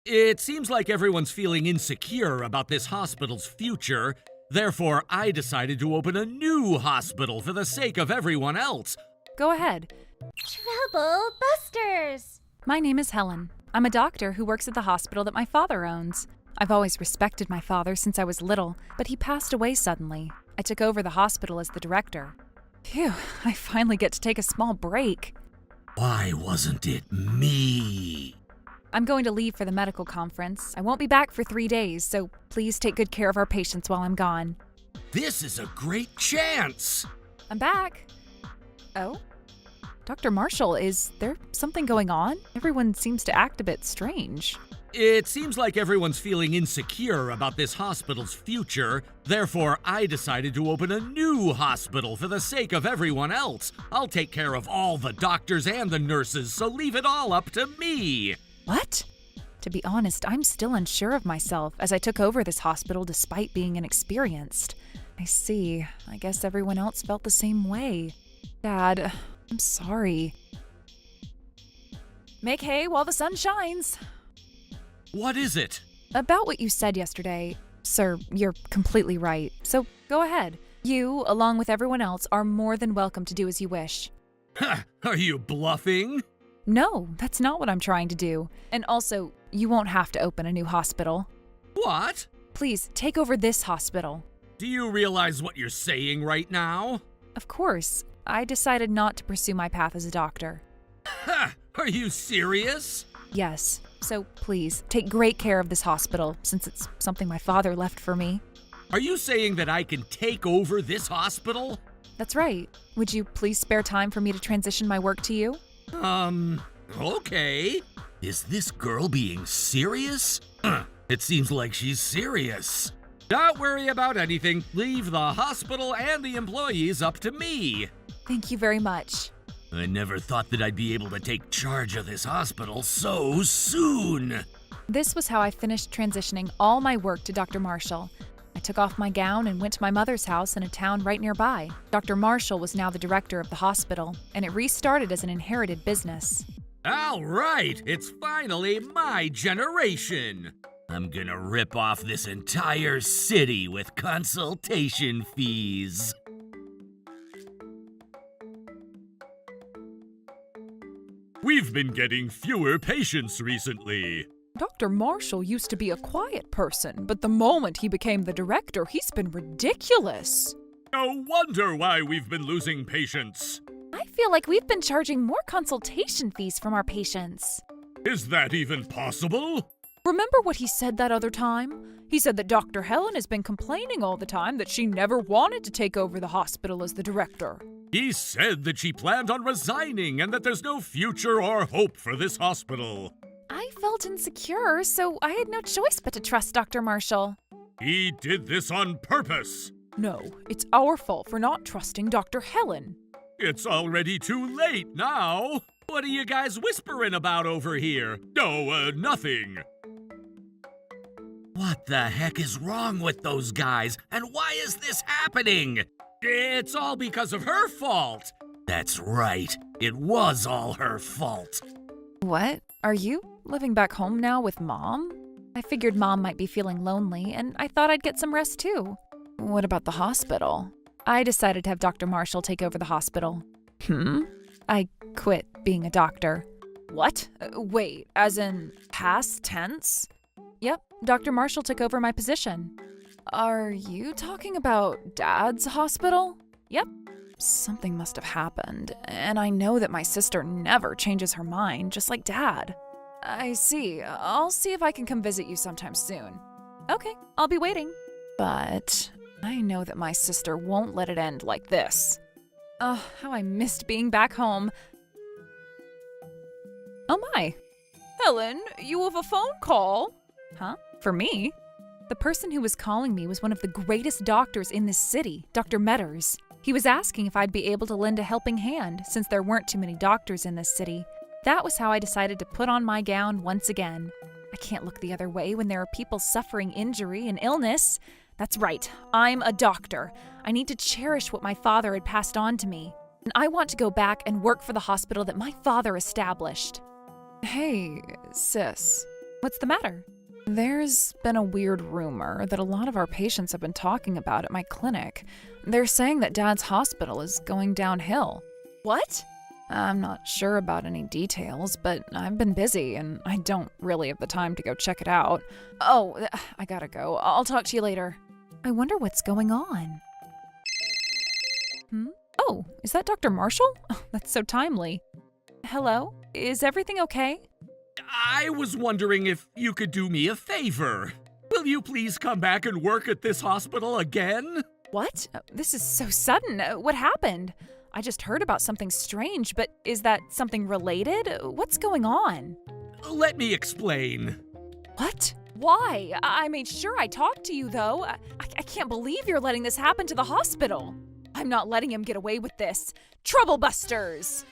It seems like everyone's feeling insecure about this hospital's future. Therefore, I decided to open a new hospital for the sake of everyone else. Go ahead. Trouble Busters! My name is Helen. I'm a doctor who works at the hospital that my father owns. I've always respected my father since I was little, but he passed away suddenly. I took over the hospital as the director. Phew, I finally get to take a small break. Why wasn't it me? I'm going to leave for the medical conference. I won't be back for 3 days, so please take good care of our patients while I'm gone. This is a great chance! I'm back. Oh? Dr. Marshall, is there something going on? Everyone seems to act a bit strange. It seems like everyone's feeling insecure about this hospital's future. Therefore, I decided to open a new hospital for the sake of everyone else. I'll take care of all the doctors and the nurses, so leave it all up to me. What? To be honest, I'm still unsure of myself as I took over this hospital despite being inexperienced. I see. I guess everyone else felt the same way. Dad, I'm sorry. Make hay while the sun shines. What is it? About what you said yesterday, sir, you're completely right. So go ahead. You, along with everyone else, are more than welcome to do as you wish. Ha! Are you bluffing? No, that's not what I'm trying to do. And also, you won't have to open a new hospital. What? Please, take over this hospital. Do you realize what you're saying right now? Of course. I decided not to pursue my path as a doctor. Ha! Are you serious? Yes. So please, take great care of this hospital, since it's something my father left for me. Are you saying that I can take over this hospital? That's right. Would you please spare time for me to transition my work to you? Okay. Is this girl being serious? It seems like she's serious. Don't worry about anything. Leave the hospital and the employees up to me. Thank you very much. I never thought that I'd be able to take charge of this hospital so soon. This was how I finished transitioning all my work to Dr. Marshall. I took off my gown and went to my mother's house in a town right nearby. Dr. Marshall was now the director of the hospital, and it restarted as an inherited business. All right, it's finally my generation. I'm gonna rip off this entire city with consultation fees. We've been getting fewer patients recently. Dr. Marshall used to be a quiet person, but the moment he became the director, he's been ridiculous. No wonder why we've been losing patients. I feel like we've been charging more consultation fees from our patients. Is that even possible? Remember what he said that other time? He said that Dr. Helen has been complaining all the time that she never wanted to take over the hospital as the director. He said that she planned on resigning and that there's no future or hope for this hospital. I felt insecure, so I had no choice but to trust Dr. Marshall. He did this on purpose. No, it's our fault for not trusting Dr. Helen. It's already too late now. What are you guys whispering about over here? No, nothing. What the heck is wrong with those guys? And why is this happening? It's all because of her fault. That's right. It was all her fault. What? Are you living back home now with Mom? I figured Mom might be feeling lonely, and I thought I'd get some rest too. What about the hospital? I decided to have Dr. Marshall take over the hospital. I quit being a doctor. What? Wait, as in past tense? Yep, Dr. Marshall took over my position. Are you talking about Dad's hospital? Yep. Something must have happened, and I know that my sister never changes her mind, just like Dad. I see. I'll see if I can come visit you sometime soon. Okay, I'll be waiting. But I know that my sister won't let it end like this. Oh, how I missed being back home. Oh my. Helen, you have a phone call? Huh? For me? The person who was calling me was one of the greatest doctors in this city, Dr. Metters. He was asking if I'd be able to lend a helping hand, since there weren't too many doctors in this city. That was how I decided to put on my gown once again. I can't look the other way when there are people suffering injury and illness. That's right, I'm a doctor. I need to cherish what my father had passed on to me. And I want to go back and work for the hospital that my father established. Hey, sis. What's the matter? There's been a weird rumor that a lot of our patients have been talking about at my clinic. They're saying that Dad's hospital is going downhill. What? I'm not sure about any details, but I've been busy and I don't really have the time to go check it out. Oh, I gotta go. I'll talk to you later. I wonder what's going on. Oh, is that Dr. Marshall? Oh, that's so timely. Hello? Is everything okay? I was wondering if you could do me a favor. Will you please come back and work at this hospital again? What? This is so sudden. What happened? I just heard about something strange, but is that something related? What's going on? Let me explain. What? Why? I made sure I talked to you, though. I can't believe you're letting this happen to the hospital. I'm not letting him get away with this. Troublebusters!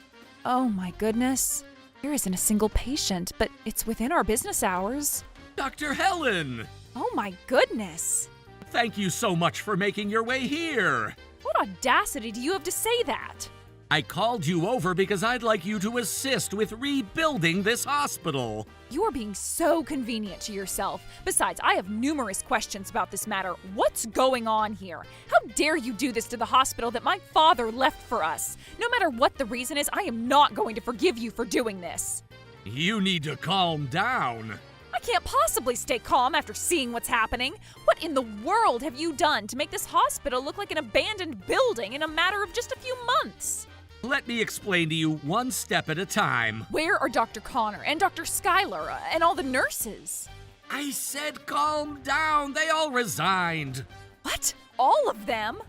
Oh my goodness. There isn't a single patient, but it's within our business hours. Dr. Helen! Oh my goodness. Thank you so much for making your way here. What audacity do you have to say that? I called you over because I'd like you to assist with rebuilding this hospital. You are being so convenient to yourself. Besides, I have numerous questions about this matter. What's going on here? How dare you do this to the hospital that my father left for us? No matter what the reason is, I am not going to forgive you for doing this. You need to calm down. I can't possibly stay calm after seeing what's happening. What in the world have you done to make this hospital look like an abandoned building in a matter of just a few months? Let me explain to you one step at a time. Where are Dr. Connor and Dr. Schuyler and all the nurses? I said calm down. They all resigned. What? All of them?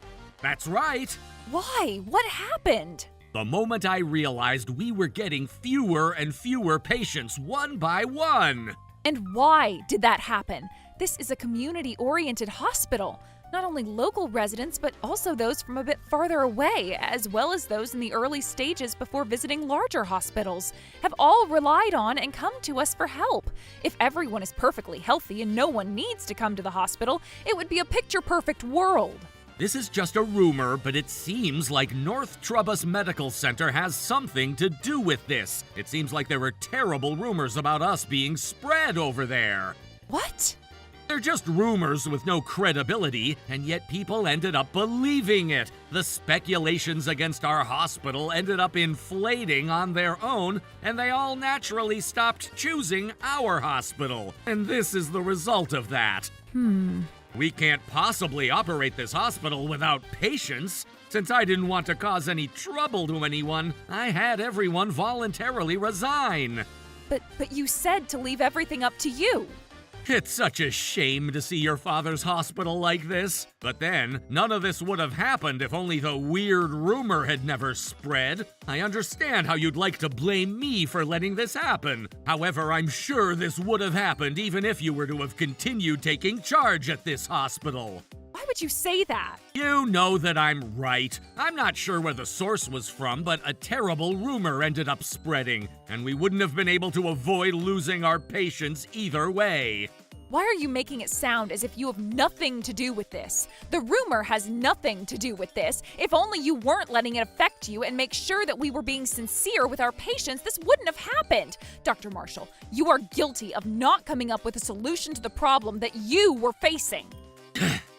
That's right. Why? What happened? The moment I realized we were getting fewer and fewer patients one by one. And why did that happen? This is a community-oriented hospital. Not only local residents, but also those from a bit farther away, as well as those in the early stages before visiting larger hospitals, have all relied on and come to us for help. If everyone is perfectly healthy and no one needs to come to the hospital, it would be a picture-perfect world. This is just a rumor, but it seems like North Trubus Medical Center has something to do with this. It seems like there were terrible rumors about us being spread over there. What? They're just rumors with no credibility, and yet people ended up believing it. The speculations against our hospital ended up inflating on their own, and they all naturally stopped choosing our hospital. And this is the result of that. We can't possibly operate this hospital without patients. Since I didn't want to cause any trouble to anyone, I had everyone voluntarily resign. But you said to leave everything up to you. It's such a shame to see your father's hospital like this. But then, none of this would have happened if only the weird rumor had never spread. I understand how you'd like to blame me for letting this happen. However, I'm sure this would have happened even if you were to have continued taking charge at this hospital. Why would you say that? You know that I'm right. I'm not sure where the source was from, but a terrible rumor ended up spreading, and we wouldn't have been able to avoid losing our patients either way. Why are you making it sound as if you have nothing to do with this? The rumor has nothing to do with this. If only you weren't letting it affect you and make sure that we were being sincere with our patients, this wouldn't have happened. Dr. Marshall, you are guilty of not coming up with a solution to the problem that you were facing.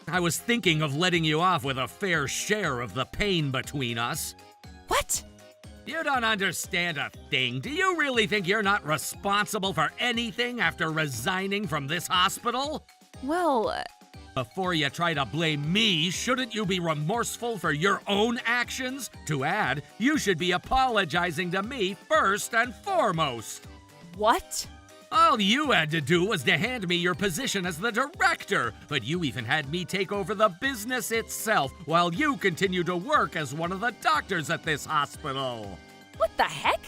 I was thinking of letting you off with a fair share of the pain between us. What? You don't understand a thing. Do you really think you're not responsible for anything after resigning from this hospital? Well, Before you try to blame me, shouldn't you be remorseful for your own actions? To add, you should be apologizing to me first and foremost. what? All you had to do was to hand me your position as the director, but you even had me take over the business itself while you continue to work as one of the doctors at this hospital. What the heck?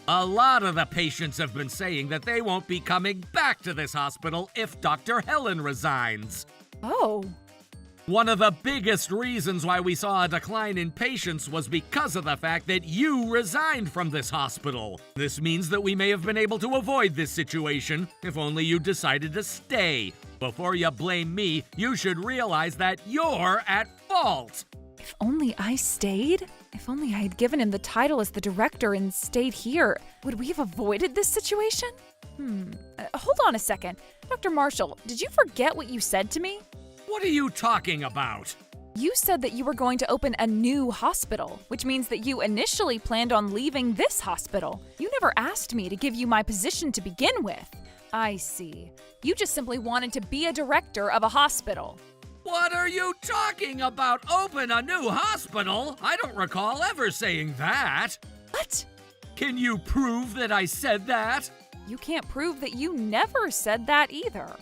A lot of the patients have been saying that they won't be coming back to this hospital if Dr. Helen resigns. Oh. One of the biggest reasons why we saw a decline in patients was because of the fact that you resigned from this hospital. This means that we may have been able to avoid this situation if only you decided to stay. Before you blame me, you should realize that you're at fault. If only I stayed? If only I had given him the title as the director and stayed here, would we have avoided this situation? Hold on a second. Dr. Marshall, did you forget what you said to me? What are you talking about? You said that you were going to open a new hospital, which means that you initially planned on leaving this hospital. You never asked me to give you my position to begin with. I see. You just simply wanted to be a director of a hospital. What are you talking about? Open a new hospital? I don't recall ever saying that. What? Can you prove that I said that? You can't prove that you never said that either.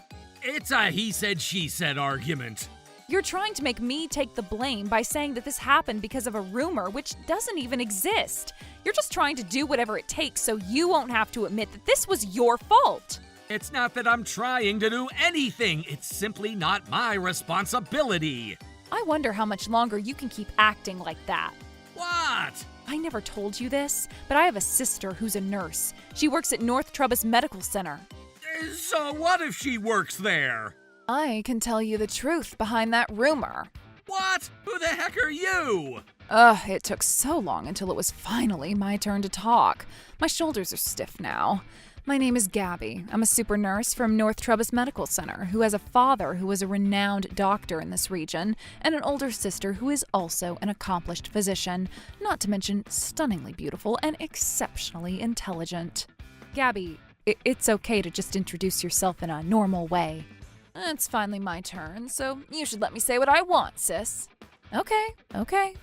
It's a he said, she said argument. You're trying to make me take the blame by saying that this happened because of a rumor which doesn't even exist. You're just trying to do whatever it takes so you won't have to admit that this was your fault. It's not that I'm trying to do anything. It's simply not my responsibility. I wonder how much longer you can keep acting like that. What? I never told you this, but I have a sister who's a nurse. She works at North Trubus Medical Center. So what if she works there? I can tell you the truth behind that rumor. What? Who the heck are you? It took so long until it was finally my turn to talk. My shoulders are stiff now. My name is Gabby. I'm a super nurse from North Trubus Medical Center who has a father who is a renowned doctor in this region and an older sister who is also an accomplished physician, not to mention stunningly beautiful and exceptionally intelligent. Gabby, it's okay to just introduce yourself in a normal way. It's finally my turn, so you should let me say what I want, sis. Okay.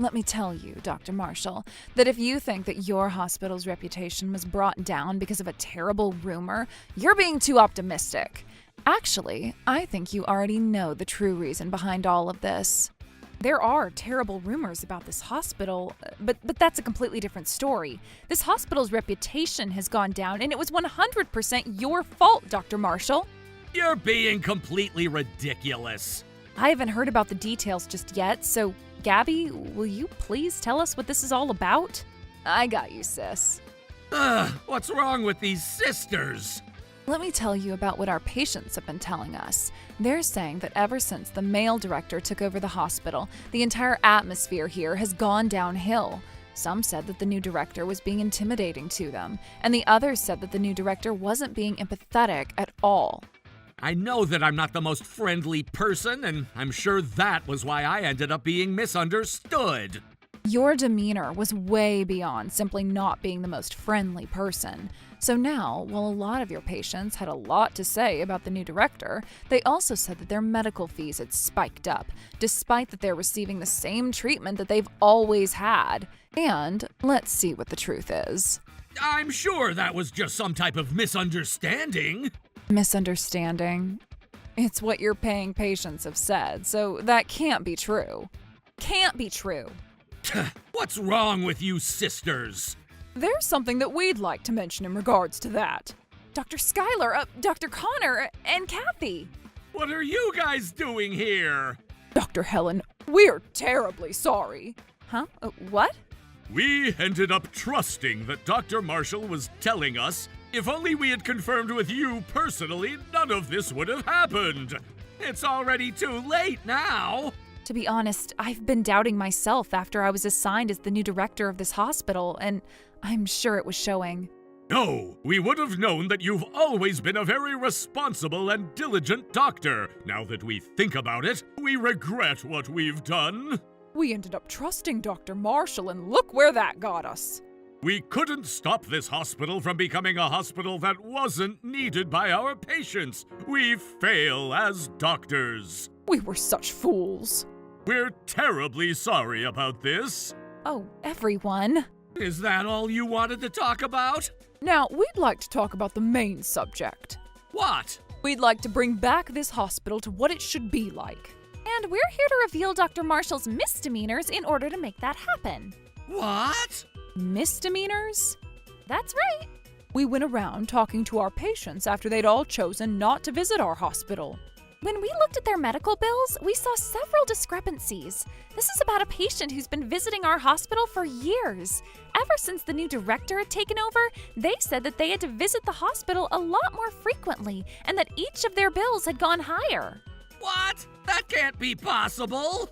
Let me tell you, Dr. Marshall, that if you think that your hospital's reputation was brought down because of a terrible rumor, you're being too optimistic. Actually, I think you already know the true reason behind all of this. There are terrible rumors about this hospital, but that's a completely different story. This hospital's reputation has gone down, and it was 100% your fault, Dr. Marshall. You're being completely ridiculous. I haven't heard about the details just yet, so Gabby, will you please tell us what this is all about? I got you, sis. What's wrong with these sisters? Let me tell you about what our patients have been telling us. They're saying that ever since the male director took over the hospital, the entire atmosphere here has gone downhill. Some said that the new director was being intimidating to them, and the others said that the new director wasn't being empathetic at all. I know that I'm not the most friendly person, and I'm sure that was why I ended up being misunderstood. Your demeanor was way beyond simply not being the most friendly person. So now, while a lot of your patients had a lot to say about the new director, they also said that their medical fees had spiked up, despite that they're receiving the same treatment that they've always had. And let's see what the truth is. I'm sure that was just some type of misunderstanding. Misunderstanding? It's what your paying patients have said, so that can't be true. Can't be true. What's wrong with you sisters? There's something that we'd like to mention in regards to that. Dr. Schuyler, Dr. Connor, and Kathy. What are you guys doing here? Dr. Helen, we're terribly sorry. Huh? What? We ended up trusting that Dr. Marshall was telling us. If only we had confirmed with you personally, none of this would have happened. It's already too late now. To be honest, I've been doubting myself after I was assigned as the new director of this hospital, and I'm sure it was showing. No, we would have known that you've always been a very responsible and diligent doctor. Now that we think about it, we regret what we've done. We ended up trusting Dr. Marshall, and look where that got us. We couldn't stop this hospital from becoming a hospital that wasn't needed by our patients. We fail as doctors. We were such fools. We're terribly sorry about this. Oh, everyone. Is that all you wanted to talk about? Now, we'd like to talk about the main subject. What? We'd like to bring back this hospital to what it should be like. And we're here to reveal Dr. Marshall's misdemeanors in order to make that happen. What? Misdemeanors? That's right. We went around talking to our patients after they'd all chosen not to visit our hospital. When we looked at their medical bills, we saw several discrepancies. This is about a patient who's been visiting our hospital for years. Ever since the new director had taken over, they said that they had to visit the hospital a lot more frequently and that each of their bills had gone higher. What? That can't be possible.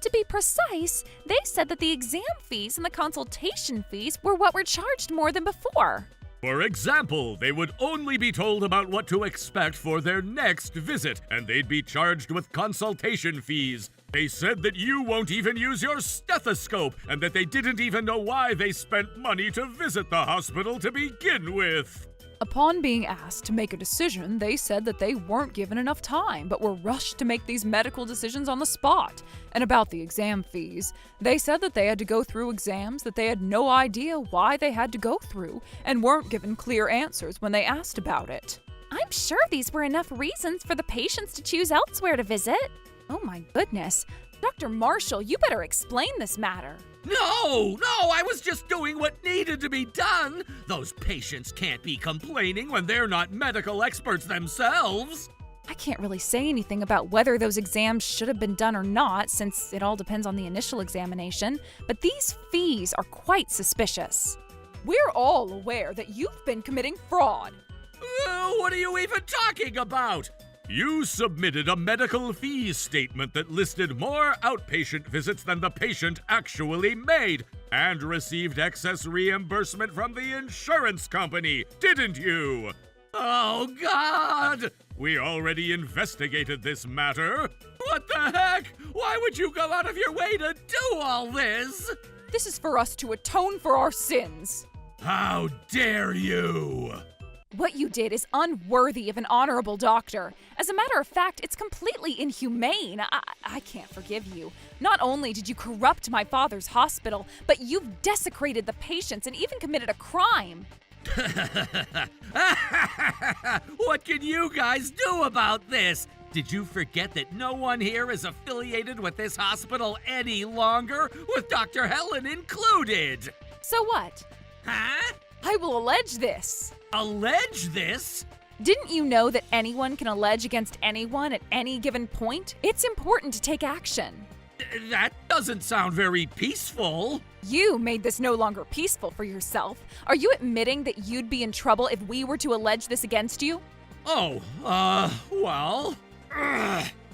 To be precise, they said that the exam fees and the consultation fees were what were charged more than before. For example, they would only be told about what to expect for their next visit, and they'd be charged with consultation fees. They said that you won't even use your stethoscope, and that they didn't even know why they spent money to visit the hospital to begin with. Upon being asked to make a decision, they said that they weren't given enough time, but were rushed to make these medical decisions on the spot. And about the exam fees, they said that they had to go through exams that they had no idea why they had to go through, and weren't given clear answers when they asked about it. I'm sure these were enough reasons for the patients to choose elsewhere to visit. Oh my goodness. Dr. Marshall, you better explain this matter. No, I was just doing what needed to be done. Those patients can't be complaining when they're not medical experts themselves. I can't really say anything about whether those exams should have been done or not, since it all depends on the initial examination, but these fees are quite suspicious. We're all aware that you've been committing fraud. What are you even talking about? You submitted a medical fees statement that listed more outpatient visits than the patient actually made, and received excess reimbursement from the insurance company, didn't you? Oh, God! We already investigated this matter. What the heck? Why would you go out of your way to do all this? This is for us to atone for our sins. How dare you! What you did is unworthy of an honorable doctor. As a matter of fact, it's completely inhumane. I can't forgive you. Not only did you corrupt my father's hospital, but you've desecrated the patients and even committed a crime. What can you guys do about this? Did you forget that no one here is affiliated with this hospital any longer, with Dr. Helen included? So what? Huh? I will allege this. Allege this? Didn't you know that anyone can allege against anyone at any given point? It's important to take action. That doesn't sound very peaceful. You made this no longer peaceful for yourself. Are you admitting that you'd be in trouble if we were to allege this against you? Oh, well.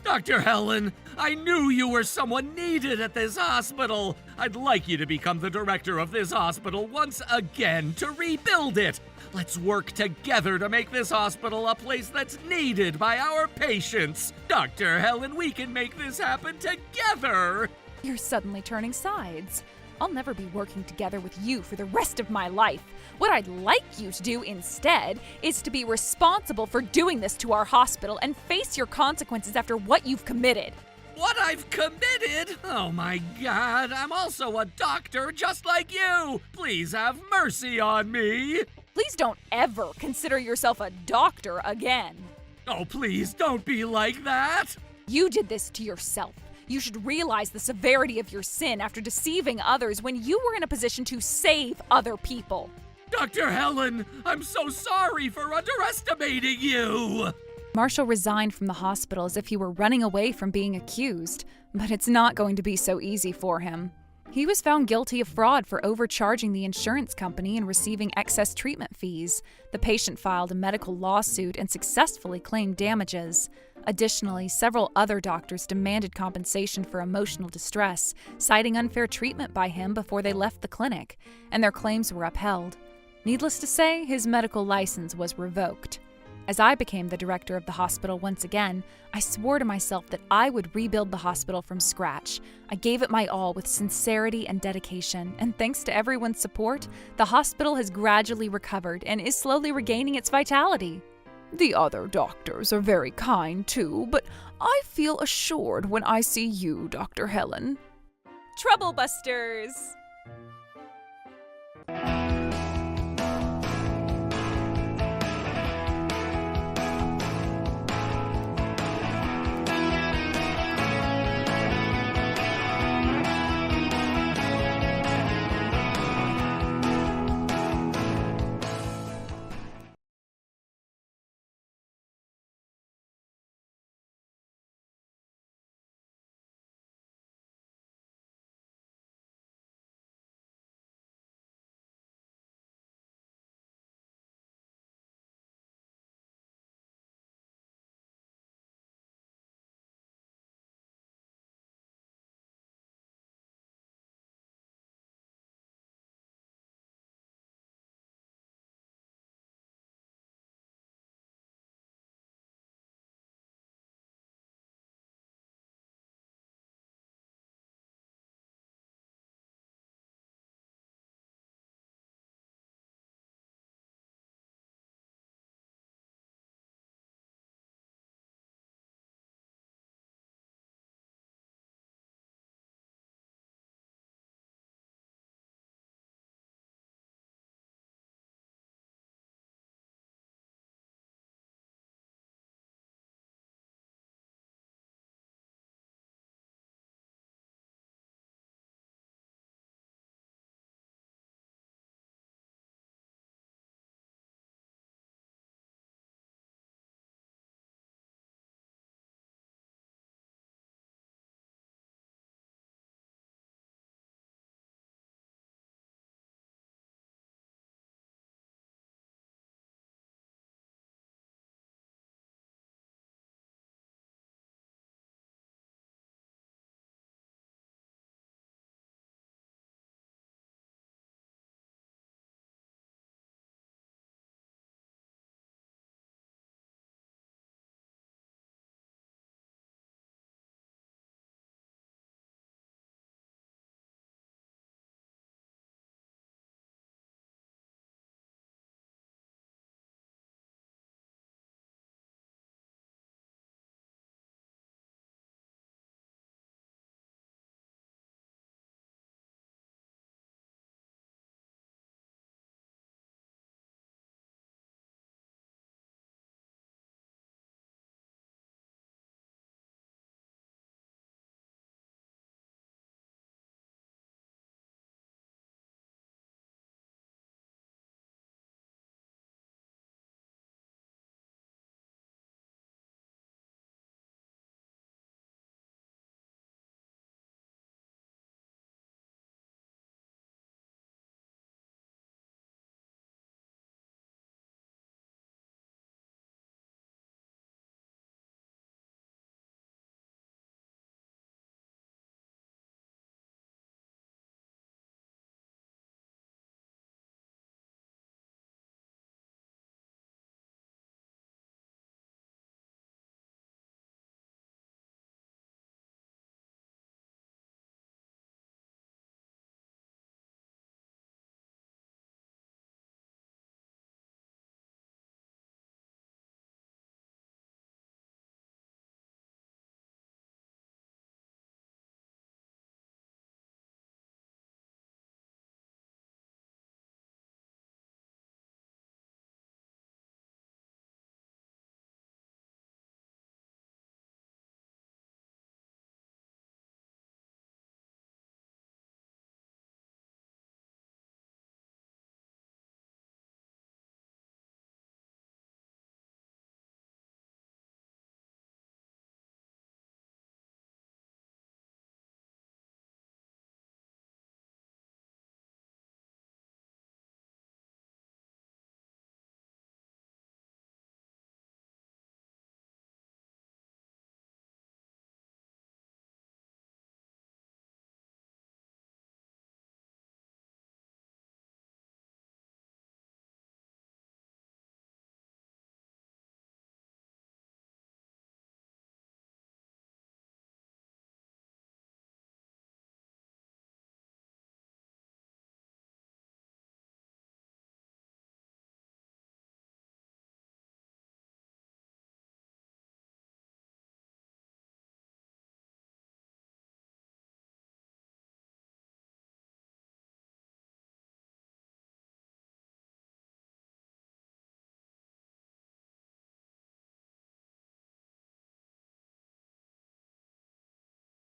Dr. Helen, I knew you were someone needed at this hospital. I'd like you to become the director of this hospital once again to rebuild it. Let's work together to make this hospital a place that's needed by our patients. Dr. Helen, we can make this happen together. You're suddenly turning sides. I'll never be working together with you for the rest of my life. What I'd like you to do instead is to be responsible for doing this to our hospital and face your consequences after what you've committed. What I've committed? Oh my God, I'm also a doctor just like you. Please have mercy on me. Please don't ever consider yourself a doctor again. Oh, please don't be like that. You did this to yourself. You should realize the severity of your sin after deceiving others when you were in a position to save other people. Dr. Helen, I'm so sorry for underestimating you. Marshall resigned from the hospital as if he were running away from being accused, but it's not going to be so easy for him. He was found guilty of fraud for overcharging the insurance company and receiving excess treatment fees. The patient filed a medical lawsuit and successfully claimed damages. Additionally, several other doctors demanded compensation for emotional distress, citing unfair treatment by him before they left the clinic, and their claims were upheld. Needless to say, his medical license was revoked. As I became the director of the hospital once again, I swore to myself that I would rebuild the hospital from scratch. I gave it my all with sincerity and dedication, and thanks to everyone's support, the hospital has gradually recovered and is slowly regaining its vitality. The other doctors are very kind too, but I feel assured when I see you, Dr. Helen. Troublebusters!